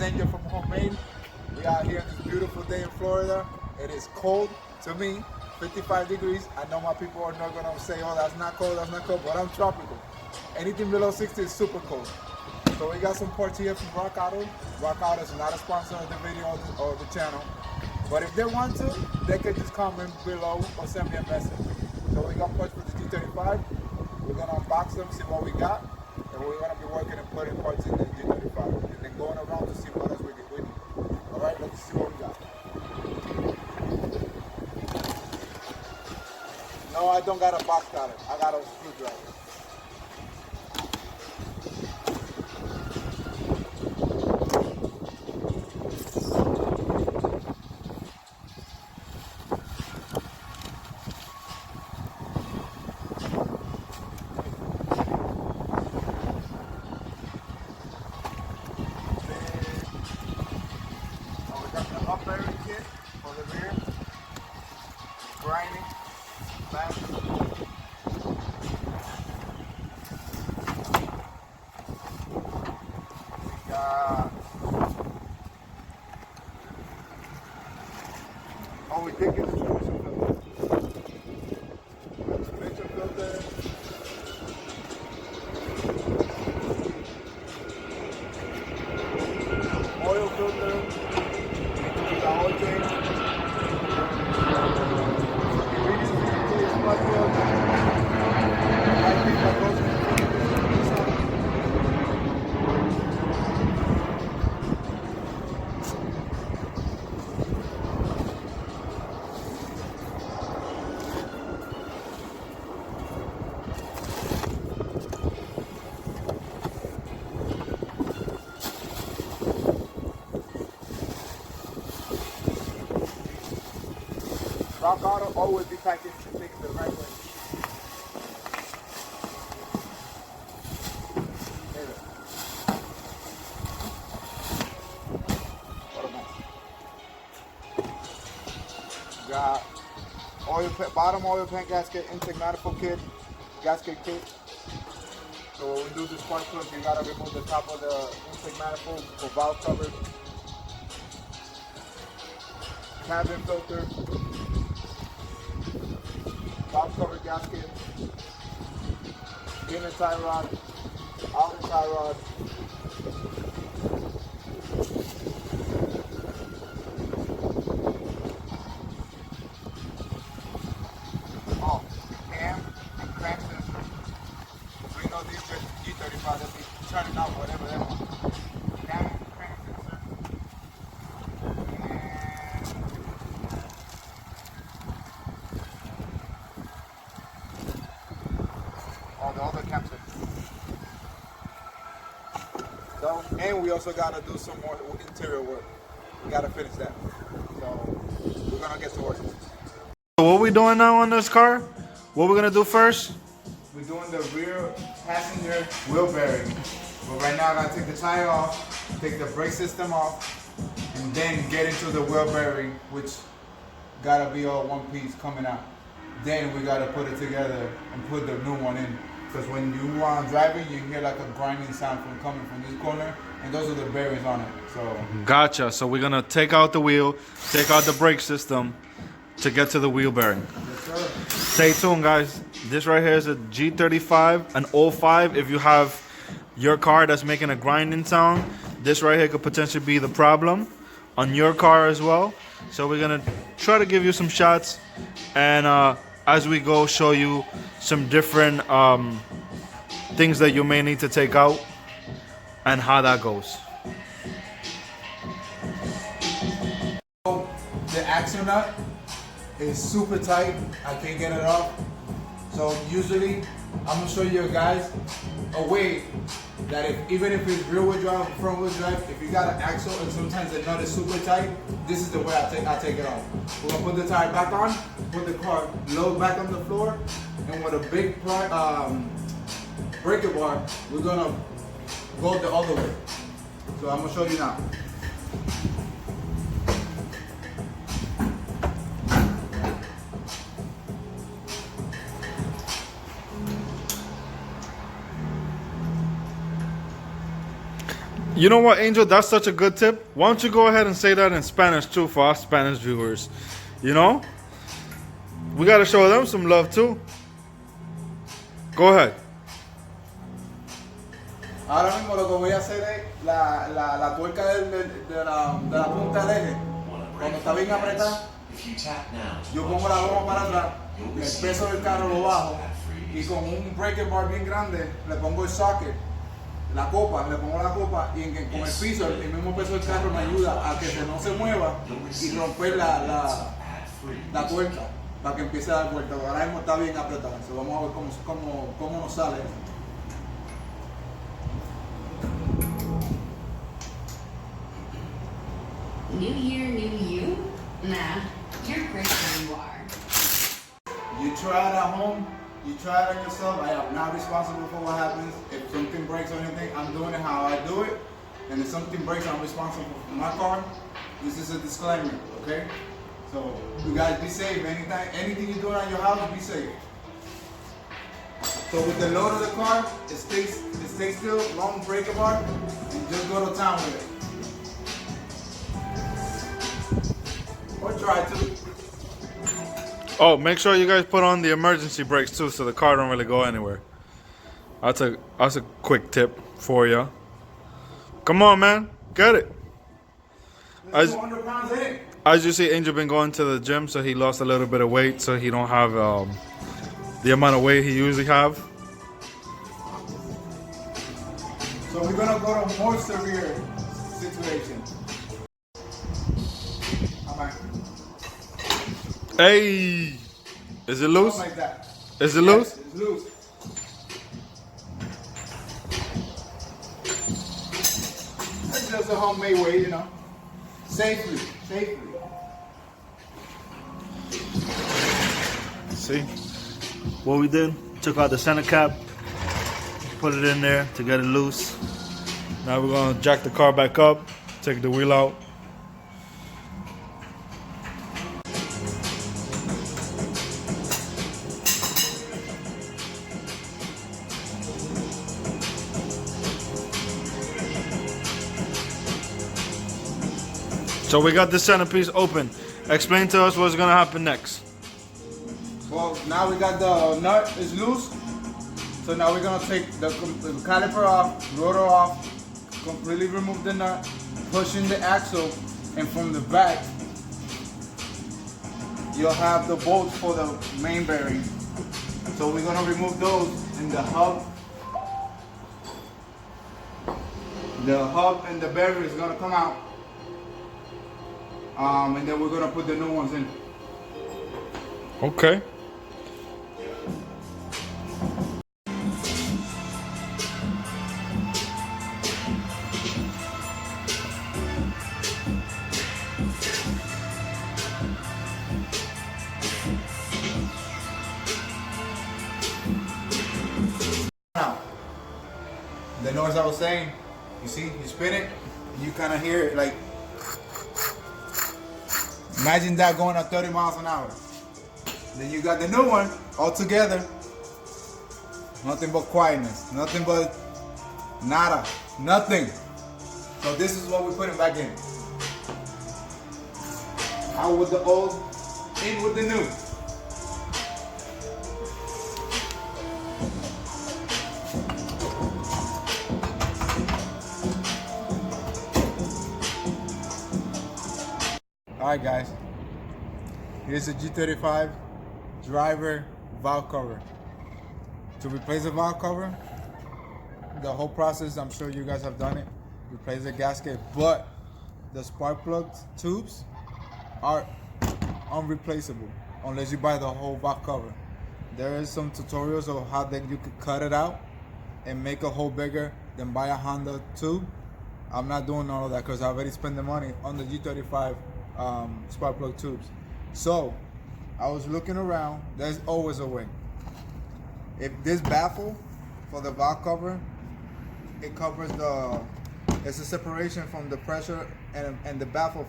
Xenia from Homemade. We out here on this beautiful day in Florida. It is cold to me, 55 degrees. I know my people are not gonna say, oh, that's not cold, but I'm tropical. Anything below 60 is super cold. So we got some parts here from Rock Auto. Rock Auto is not a sponsor of the video or the channel. But if they want to, they can just comment below or send me a message. So we got parts for the G35. We're gonna unbox them, see what we got. And we're gonna be working and putting parts in the G35. And then going around to see what else we need. Alright, let's see what we got. No, I don't got a box cutter. I got a screwdriver. Up bearing kit for the rear, grinding, back. We got, oh, we did get the suspension filter. Suspension filter. Oil filter. The oil change. Rock Auto always be packaged things the right way. What a mess. Got bottom oil pan gasket, intake manifold kit, gasket kit. So when we do this spark plug, you gotta remove the top of the intake manifold for valve cover. Cabin filter. Valve cover gasket, inner tie rod, outer tie rod, oh, cam and crank sensor. So you know these G35, they'll be turning out whatever they want. Cam and crank sensor. All the other caps. So, and we also gotta do some more interior work. We gotta finish that. So we're gonna get to work. So what we doing now on this car? What we're gonna do first? We're doing the rear passenger wheel bearing. But right now I gotta take the tire off, take the brake system off, and then get into the wheel bearing, which gotta be all one piece coming out. Then we gotta put it together and put the new one in. Because when you are driving, you hear like a grinding sound from coming from this corner, and those are the bearings on it. So Gotcha. So we're gonna take out the wheel, take out the brake system to get to the wheel bearing. yes, sir. Stay tuned, guys. This right here is a G35, an 05. If you have your car that's making a grinding sound, this right here could potentially be the problem on your car as well. So we're gonna try to give you some shots, and as we go, show you some different things that you may need to take out and how that goes. So the axle nut is super tight. I can't get it off. So usually, I'm gonna show you guys a way that even if it's rear wheel drive or front wheel drive, if you got an axle and sometimes the nut is super tight, this is the way I take it off. We're gonna put the tire back on, put the car low back on the floor, and with a big breaker bar, we're gonna go the other way. So I'm gonna show you now. You know what, Angel? That's such a good tip. Why don't you go ahead and say that in Spanish too for our Spanish viewers? You know? We gotta show them some love too. Go ahead. Ahora mismo lo que voy a hacer es la tuerca de la punta del eje. Cuando está bien apretada, yo pongo la goma para atrás, el peso del carro lo bajo y con un breaker bar bien grande le pongo el socket, la copa, le pongo la copa y con el piso, el mismo peso del carro me ayuda a que no se mueva y romper la tuerca para que empiece a dar vuelta. Ahora mismo está bien apretada, so vamos a ver cómo nos sale. New year, new you? Nah, you're great where you are. You try it at home, you try it on yourself. I am not responsible for what happens. If something breaks or anything, I'm doing it how I do it. And if something breaks, I'm responsible for my car. This is a disclaimer, okay? So you guys be safe. Anything you're doing at your house, be safe. So with the load of the car, it stays still, long breaker bar, and just go to town with it. Or try to. Oh, make sure you guys put on the emergency brakes too, so the car don't really go anywhere. That's a quick tip for you. Come on, man, get it. There's 200 pounds in it. As you see, Angel been going to the gym, so he lost a little bit of weight, so he don't have the amount of weight he usually have. So we're gonna go to more severe situation. Hey, is it loose? Like that. Is it Yes, loose? it's loose. It's just a homemade way, you know. Safely. See what we did? Took out the center cap, put it in there to get it loose. Now we're gonna jack the car back up, take the wheel out. So we got the centerpiece open. Explain to us what's gonna happen next. Well, now we got the nut is loose. So now we're gonna take the caliper off, rotor off, completely remove the nut, push in the axle, and from the back, you'll have the bolts for the main bearing. So we're gonna remove those, and the hub and the bearing is gonna come out. And then we're gonna put the new ones in. Okay. Now, the noise I was saying, you see, you spin it, you kind of hear it like, imagine that going at 30 miles an hour. Then you got the new one all together. Nothing but quietness, nothing but nada, nothing. So this is what we put it back in. Out with the old, in with the new. Alright guys, here's the G35 driver valve cover. To replace the valve cover, the whole process, I'm sure you guys have done it, replace the gasket, but the spark plug tubes are unreplaceable unless you buy the whole valve cover. There is some tutorials of how that you could cut it out and make a hole bigger than buy a Honda tube. I'm not doing all of that because I already spent the money on the G35 spark plug tubes. So I was looking around. There's always a way. If this baffle for the valve cover, it covers it's a separation from the pressure and the baffle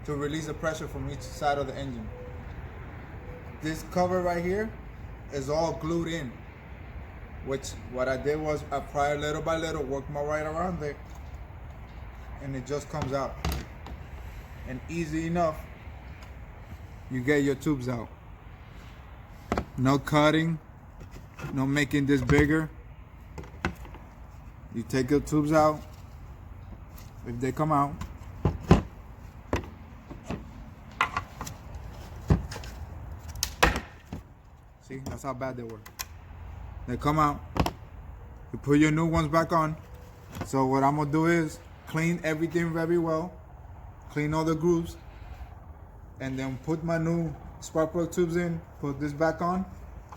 to release the pressure from each side of the engine. This cover right here is all glued in, which what I did was I pried little by little, worked my way around it, and it just comes out. And easy enough, you get your tubes out. No cutting, no making this bigger. You take your tubes out. If they come out, see, that's how bad they were. They come out. You put your new ones back on. So what I'm gonna do is clean everything very well, clean all the grooves, and then put my new spark plug tubes in, put this back on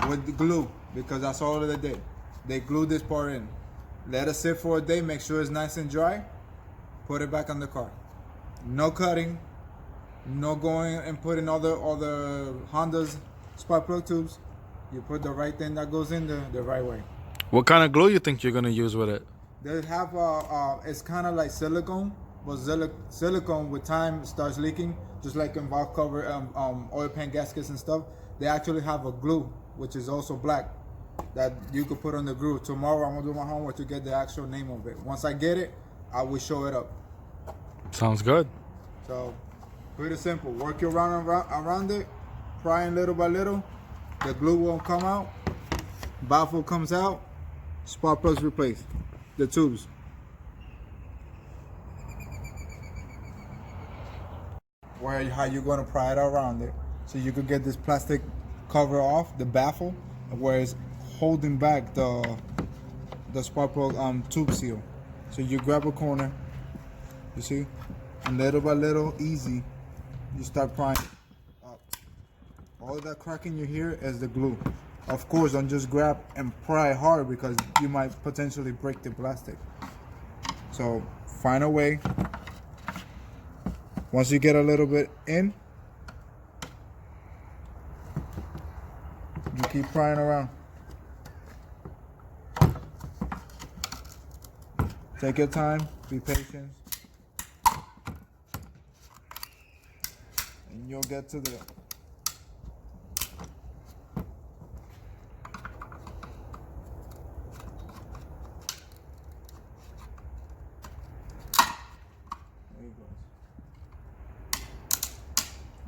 with the glue, because that's all they did. They glued this part in. Let it sit for a day, make sure it's nice and dry, put it back on the car. No cutting, no going and putting all the Honda's spark plug tubes. You put the right thing that goes in the right way. What kind of glue you think you're gonna use with it? They have it's kind of like silicone, but silicone with time starts leaking, just like in valve cover, oil pan gaskets and stuff. They actually have a glue, which is also black, that you could put on the groove. Tomorrow I'm gonna do my homework to get the actual name of it. Once I get it, I will show it up. Sounds good. So pretty simple. Work your around it, prying little by little. The glue won't come out. Baffle comes out. Spark plugs replaced. The tubes. How you gonna pry it around it, so you could get this plastic cover off the baffle, where it's holding back the spark plug tube seal. So you grab a corner, you see, and little by little, easy, you start prying up. All that cracking you hear is the glue. Of course, don't just grab and pry hard, because you might potentially break the plastic. So find a way. Once you get a little bit in, you keep prying around. Take your time, be patient, and you'll get to the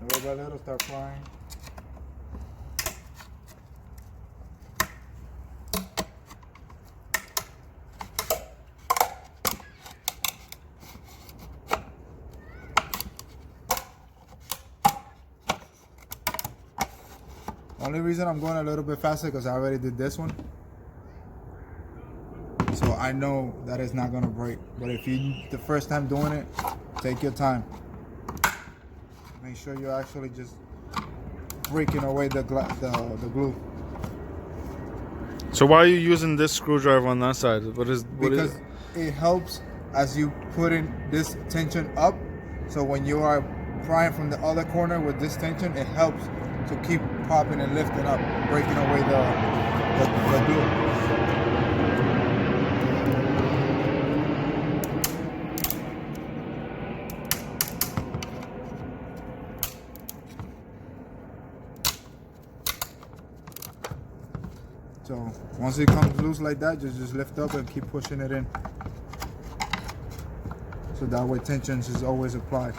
little by little, start flying. Only reason I'm going a little bit faster because I already did this one. So I know that it's not gonna break. But if you the first time doing it, take your time. Make sure you're actually just breaking away the glue. So why are you using this screwdriver on that side? Because it helps as you put in this tension up. So when you are prying from the other corner with this tension, it helps to keep popping and lifting up, breaking away the glue. So once it comes loose like that, just lift up and keep pushing it in. So that way tension is always applied.